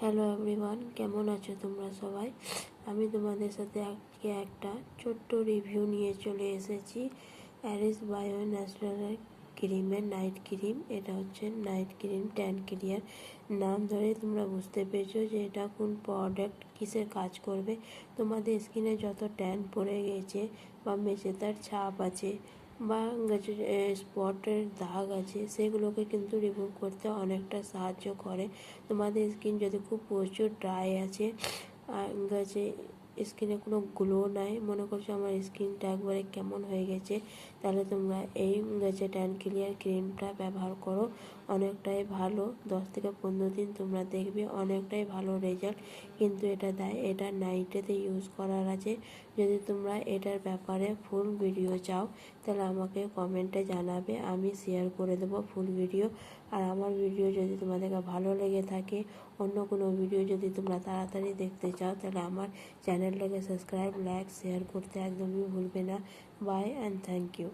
Hello everyone, কেমন আছো তোমরা সবাই? আমি তোমাদের সাথে আজকে একটা ছোট্ট রিভিউ নিয়ে চলে এসেছি অ্যারিস বায়ো ন্যাচারাল ক্রিমের নাইট ক্রিম। এটা হচ্ছে নাইট ক্রিম ট্যান ক্লিয়ার। নাম ধরে তোমরা বুঝতে পেরেছো যে এটা কোন প্রোডাক্ট কিসের কাজ করবে। তোমাদের স্কিনে যত ট্যান পড়ে গেছে বা মেচেদার ছাপ আছে বা স্পটের দাগ আছে, সেগুলোকে কিন্তু রিমুভ করতে অনেকটা সাহায্য করে। তোমাদের স্কিন যদি খুব প্রচুর ড্রাই আছে, গেছে স্কিনে কোনো গ্লো নাই, মনে করছো আমার স্কিনটা একবারে কেমন হয়ে গেছে, তাহলে তোমরা এই গেছে ট্যান ক্লিয়ার ক্রিমটা ব্যবহার করো। অনেকটাই ভালো, 10 থেকে 15 দিন তোমরা দেখবে অনেকটাই ভালো রেজাল্ট কিন্তু এটা দেয়। এটা নাইটেতে ইউজ করার আছে। যদি তোমরা এটার ব্যাপারে ফুল ভিডিও চাও তাহলে আমাকে কমেন্টে জানাবে, আমি শেয়ার করে দেবো ফুল ভিডিও। আর আমার ভিডিও যদি তোমাদেরকে ভালো লেগে থাকে, অন্য কোনো ভিডিও যদি তোমরা তাড়াতাড়ি দেখতে চাও, তাহলে আমার চ্যানেলটাকে সাবস্ক্রাইব, লাইক, শেয়ার করতে একদমই ভুলবে না। Bye and thank you.